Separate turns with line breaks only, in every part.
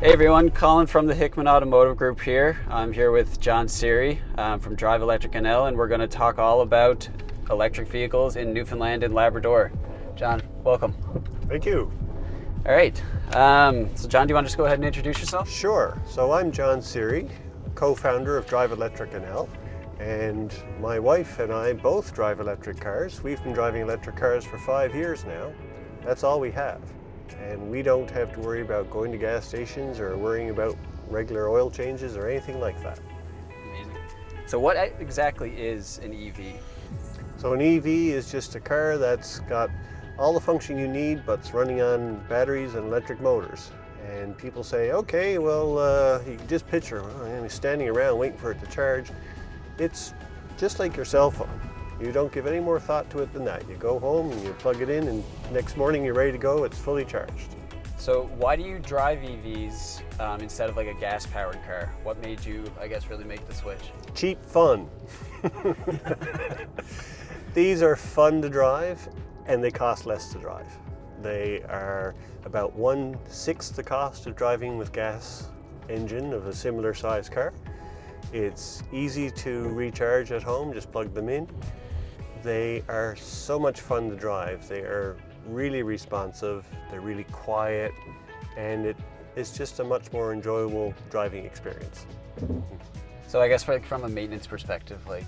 Hey everyone, Colin from the Hickman Automotive Group here. I'm here with Jon Seary from Drive Electric NL, and we're going to talk all about electric vehicles in Newfoundland and Labrador. Jon, welcome.
Thank you.
All right, so Jon, do you want to just go ahead and introduce yourself?
Sure. So I'm Jon Seary, co-founder of Drive Electric NL, and my wife and I both drive electric cars. We've been driving electric cars for 5 years now. That's all we have. And we don't have to worry about going to gas stations or worrying about regular oil changes or anything like that.
Amazing. So what exactly is an EV?
So an EV is just a car that's got all the function you need, but it's running on batteries and electric motors. And people say, okay, well, you can just picture standing around waiting for it to charge. It's just like your cell phone. You don't give any more thought to it than that. You go home and you plug it in, and next morning you're ready to go. It's fully charged.
So why do you drive EVs instead of like a gas-powered car? What made you, I guess, really make the switch?
Cheap fun. These are fun to drive, and they cost less to drive. They are about 1/6 the cost of driving with gas engine of a similar size car. It's easy to recharge at home, just plug them in. They are so much fun to drive. They are really responsive, they're really quiet, and it's just a much more enjoyable driving experience.
So I guess from a maintenance perspective, like,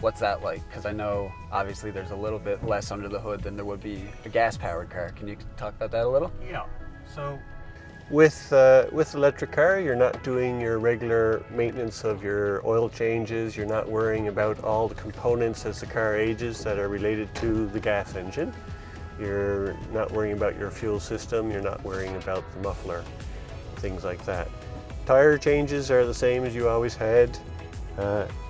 what's that like? Because I know obviously there's a little bit less under the hood than there would be a gas-powered car. Can you talk about that a little?
Yeah. So with electric car, you're not doing your regular maintenance of your oil changes. You're not worrying about all the components as the car ages that are related to the gas engine. You're not worrying about your fuel system. You're not worrying about the muffler, things like that. Tire changes are the same as you always had.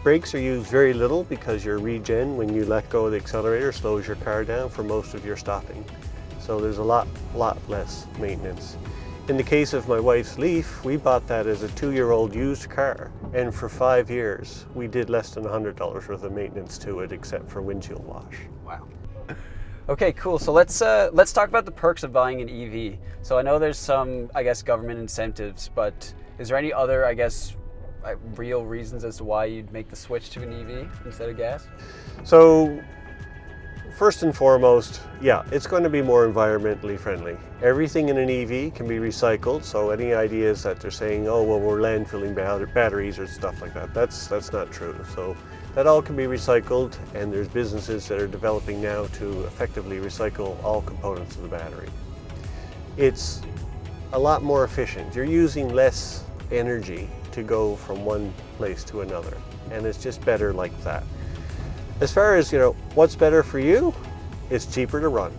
Brakes are used very little because your regen, when you let go of the accelerator, slows your car down for most of your stopping. So there's a lot less maintenance. In the case of my wife's Leaf, we bought that as a 2-year-old used car, and for 5 years we did less than $100 worth of maintenance to it, except for windshield wash.
Wow. Okay, cool. So let's talk about the perks of buying an EV. So I know there's some, I guess, government incentives, but is there any other, I guess, real reasons as to why you'd make the switch to an EV instead of gas?
So first and foremost, yeah, it's going to be more environmentally friendly. Everything in an EV can be recycled, so any ideas that they're saying, oh, well, we're landfilling batteries or stuff like that, that's not true. So that all can be recycled, and there's businesses that are developing now to effectively recycle all components of the battery. It's a lot more efficient. You're using less energy to go from one place to another, and it's just better like that. As far as, what's better for you, it's cheaper to run.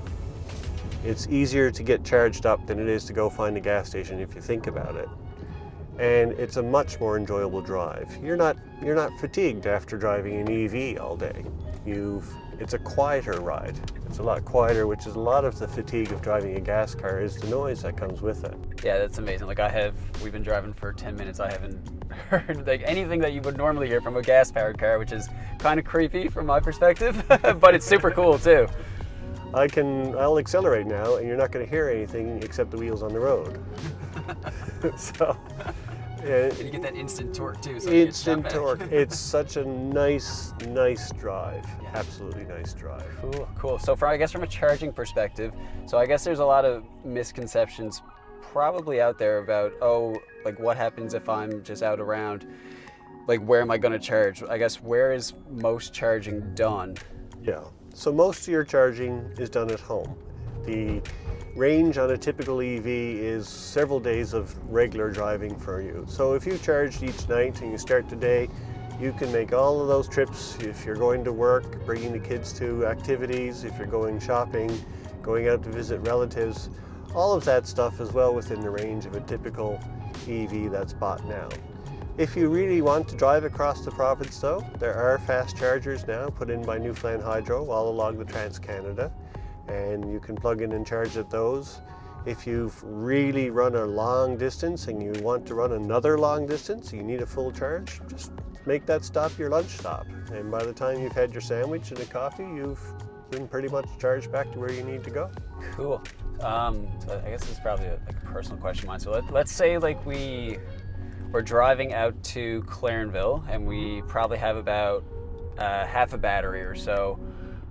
It's easier to get charged up than it is to go find a gas station if you think about it. And it's a much more enjoyable drive. You're not fatigued after driving an EV all day. It's a quieter ride. It's a lot quieter, which is a lot of the fatigue of driving a gas car is the noise that comes with it.
Yeah, that's amazing. Like we've been driving for 10 minutes. I haven't heard like anything that you would normally hear from a gas-powered car, which is kind of creepy from my perspective, but it's super cool too.
I'll accelerate now, and you're not going to hear anything except the wheels on the road. So.
And you get that instant torque too. So
instant torque. It's such a nice drive. Yeah. Absolutely nice drive.
Cool. So I guess from a charging perspective, so I guess there's a lot of misconceptions probably out there about, like what happens if I'm just out around, like where am I going to charge? I guess where is most charging done?
Yeah. So most of your charging is done at home. The range on a typical EV is several days of regular driving for you. So if you charged each night and you start today, you can make all of those trips if you're going to work, bringing the kids to activities, if you're going shopping, going out to visit relatives. All of that stuff is well within the range of a typical EV that's bought now. If you really want to drive across the province though, there are fast chargers now put in by Newfoundland Hydro all along the Trans-Canada, and you can plug in and charge at those. If you've really run a long distance and you want to run another long distance, you need a full charge, just make that stop your lunch stop. And by the time you've had your sandwich and a coffee, you've and pretty much charge back to where you need to go.
Cool. So I guess this is probably a personal question of mine. So let's say like we're driving out to Clarenville and we probably have about half a battery or so.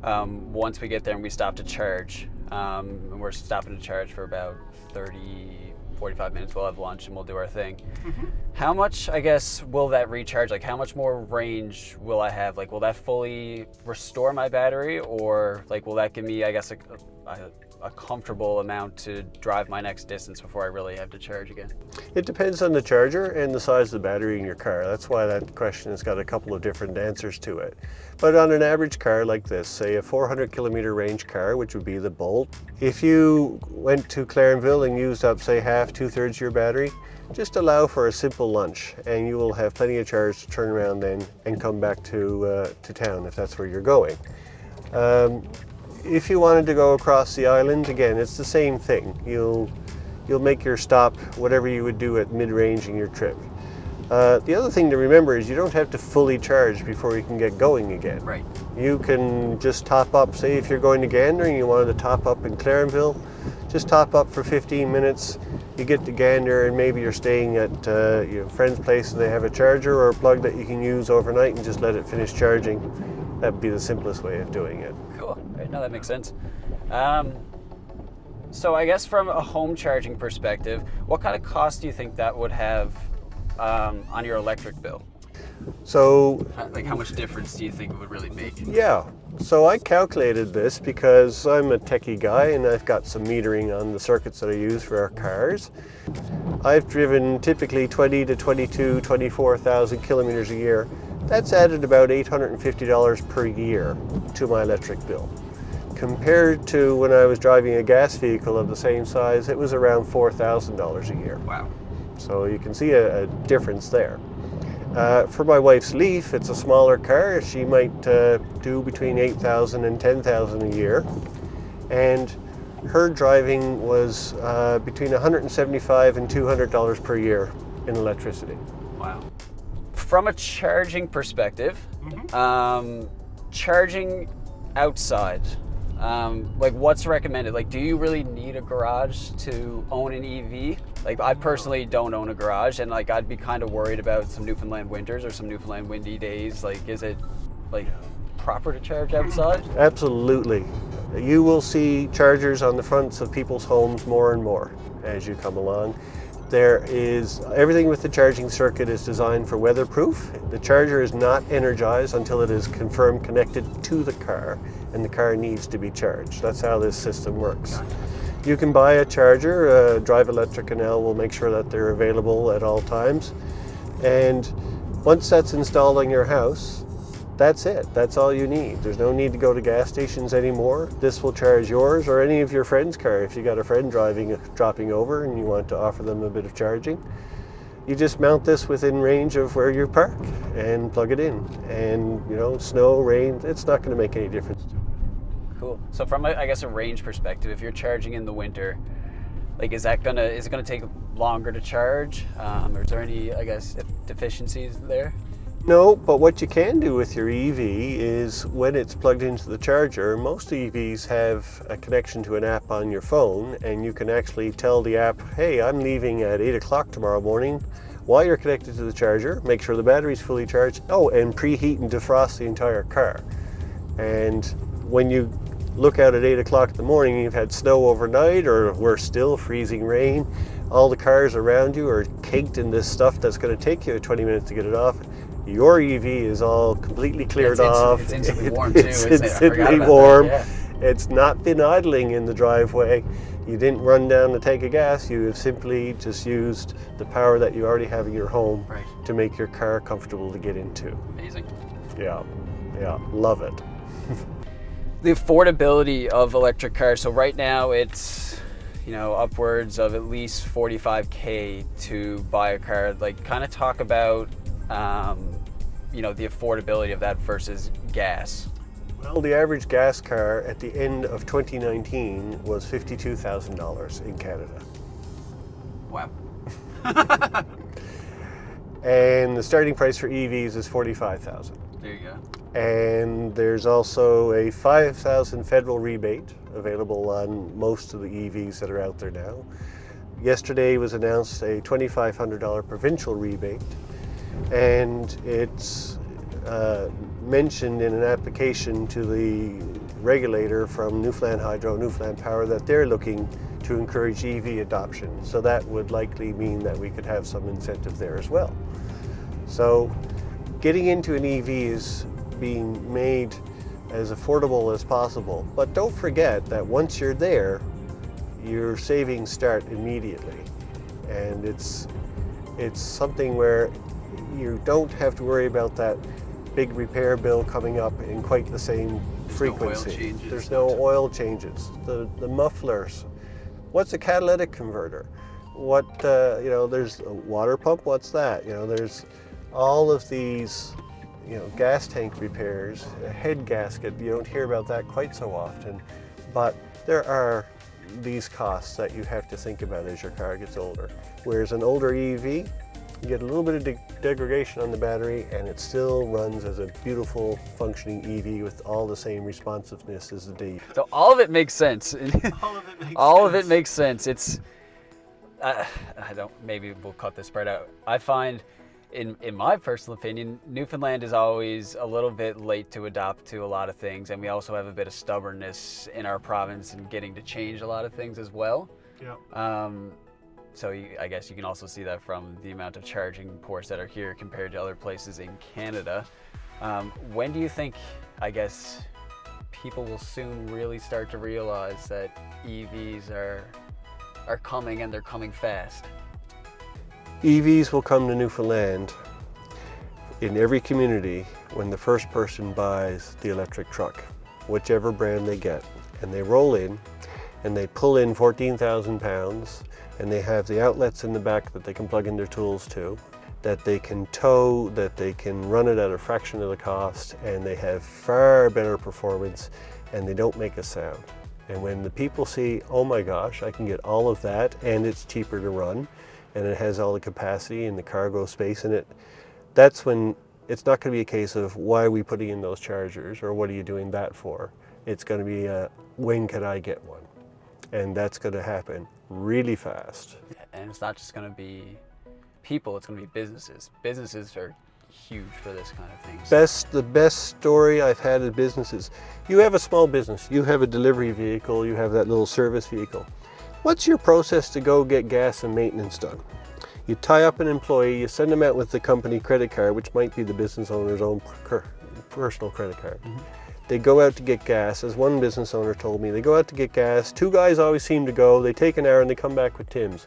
Once we get there and we stop to charge, and we're stopping to charge for about 45 minutes. We'll have lunch and we'll do our thing. How much, I guess, will that recharge? Like, how much more range will I have? Like, will that fully restore my battery, or like, will that give me, I guess, a comfortable amount to drive my next distance before I really have to charge again?
It depends on the charger and the size of the battery in your car. That's why that question has got a couple of different answers to it. But on an average car like this, say a 400 kilometer range car, which would be the Bolt, if you went to Clarenville and used up, say, half, 2/3 your battery, just allow for a simple lunch and you will have plenty of charge to turn around then and come back to town if that's where you're going. If you wanted to go across the island, again, it's the same thing. You'll make your stop, whatever you would do at mid-range in your trip. The other thing to remember is you don't have to fully charge before you can get going again.
Right.
You can just top up, say if you're going to Gander and you wanted to top up in Clarenville, just top up for 15 minutes. You get to Gander and maybe you're staying at your friend's place and they have a charger or a plug that you can use overnight and just let it finish charging. That would be the simplest way of doing it.
Cool. Right, no, that makes sense. So I guess from a home charging perspective, what kind of cost do you think that would have on your electric bill?
So,
like, how much difference do you think it would really make?
yeah, so I calculated this because I'm a techie guy and I've got some metering on the circuits that I use for our cars. I've driven typically 20 to 22, 24,000 kilometers a year. That's added about $850 per year to my electric bill. Compared to when I was driving a gas vehicle of the same size, it was around $4,000 a year.
Wow.
So you can see a difference there. For my wife's Leaf, it's a smaller car. She might do between $8,000 and $10,000 a year. And her driving was between $175 and $200 per year in electricity.
Wow. From a charging perspective, charging outside, like what's recommended? Like, do you really need a garage to own an EV? Like, I personally don't own a garage, and like I'd be kind of worried about some Newfoundland winters or some Newfoundland windy days. Like, is it like proper to charge outside?
Absolutely. You will see chargers on the fronts of people's homes more and more as you come along. There is everything with the charging circuit is designed for weatherproof. The charger is not energized until it is confirmed connected to the car and the car needs to be charged. That's how this system works. You can buy a charger. Drive Electric and L will make sure that they're available at all times. And once that's installed on your house, that's it. That's all you need. There's no need to go to gas stations anymore. This will charge yours or any of your friend's car. If you got a friend dropping over and you want to offer them a bit of charging, you just mount this within range of where you park and plug it in. And snow, rain, it's not going to make any difference.
Cool. So from I guess a range perspective, if you're charging in the winter, like is it gonna take longer to charge? Or is there any, I guess, deficiencies there?
No, but what you can do with your EV is when it's plugged into the charger, most EVs have a connection to an app on your phone, and you can actually tell the app, hey, I'm leaving at 8 o'clock tomorrow morning. While you're connected to the charger, make sure the battery's fully charged. Oh, and preheat and defrost the entire car. And when you look out at 8 o'clock in the morning, you've had snow overnight, or worse still, freezing rain. All the cars around you are caked in this stuff that's going to take you 20 minutes to get it off. Your EV is all completely cleared off.
It's instantly warm too,
It's
isn't it?
instantly warm.
Yeah.
It's not been idling in the driveway. You didn't run down the tank of gas. You have simply just used the power that you already have in your home to make your car comfortable to get into.
Amazing.
Yeah, love it.
The affordability of electric cars. So right now it's, upwards of at least $45,000 to buy a car. Like, kind of talk about, the affordability of that versus gas.
Well, the average gas car at the end of 2019 was $52,000 in Canada.
Wow.
And the starting price for EVs is $45,000.
There you go.
And there's also a $5,000 federal rebate available on most of the EVs that are out there now. Yesterday was announced a $2,500 provincial rebate, and it's mentioned in an application to the regulator from Newfoundland Hydro, Newfoundland Power, that they're looking to encourage EV adoption. So that would likely mean that we could have some incentive there as well. So getting into an EV is being made as affordable as possible. But don't forget that once you're there, your savings start immediately. And it's something where you don't have to worry about that big repair bill coming up in quite the same frequency. There's no oil changes. The mufflers. What's a catalytic converter? What, there's a water pump, what's that? There's all of these, gas tank repairs, a head gasket. You don't hear about that quite so often, but there are these costs that you have to think about as your car gets older. Whereas an older EV, you get a little bit of degradation on the battery and it still runs as a beautiful functioning EV with all the same responsiveness as the D.
So all of it makes sense. All of it makes sense. It's, maybe we'll cut this part out. I find, in my personal opinion, Newfoundland is always a little bit late to adopt to a lot of things, and we also have a bit of stubbornness in our province in getting to change a lot of things as well. Yeah. So I guess you can also see that from the amount of charging ports that are here compared to other places in Canada. When do you think, I guess, people will soon really start to realize that EVs are coming, and they're coming fast?
EVs will come to Newfoundland in every community when the first person buys the electric truck, whichever brand they get. And they roll in and they pull in 14,000 pounds, and they have the outlets in the back that they can plug in their tools to, that they can tow, that they can run it at a fraction of the cost, and they have far better performance, and they don't make a sound. And when the people see, oh my gosh, I can get all of that and it's cheaper to run, and it has all the capacity and the cargo space in it, that's when it's not going to be a case of why are we putting in those chargers or what are you doing that for. It's going to be when can I get one? And that's going to happen really fast.
And it's not just going to be people, it's going to be businesses. Businesses are huge for this kind of thing.
The best story I've had in businesses, you have a small business, you have a delivery vehicle, you have that little service vehicle. What's your process to go get gas and maintenance done? You tie up an employee, you send them out with the company credit card, which might be the business owner's own personal credit card. Mm-hmm. They go out to get gas, as one business owner told me. They go out to get gas, two guys always seem to go, they take an hour and they come back with Tim's.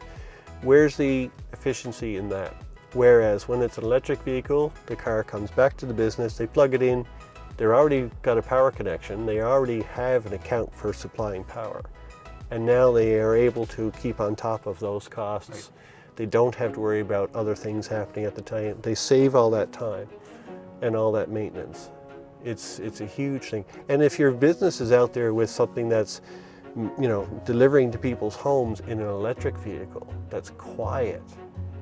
Where's the efficiency in that? Whereas when it's an electric vehicle, the car comes back to the business, they plug it in, they're already got a power connection, they already have an account for supplying power. And now they are able to keep on top of those costs. Right. They don't have to worry about other things happening at the time. They save all that time and all that maintenance. It's a huge thing. And if your business is out there with something that's, delivering to people's homes in an electric vehicle that's quiet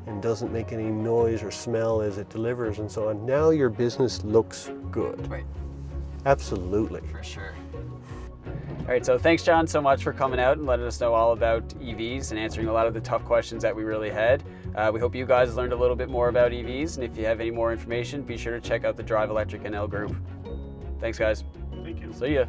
and doesn't make any noise or smell as it delivers and so on, now your business looks good.
Right.
Absolutely.
For sure. All right, so thanks, Jon, so much for coming out and letting us know all about EVs and answering a lot of the tough questions that we really had. We hope you guys learned a little bit more about EVs, and if you have any more information, be sure to check out the Drive Electric NL group. Thanks, guys.
Thank you.
See ya.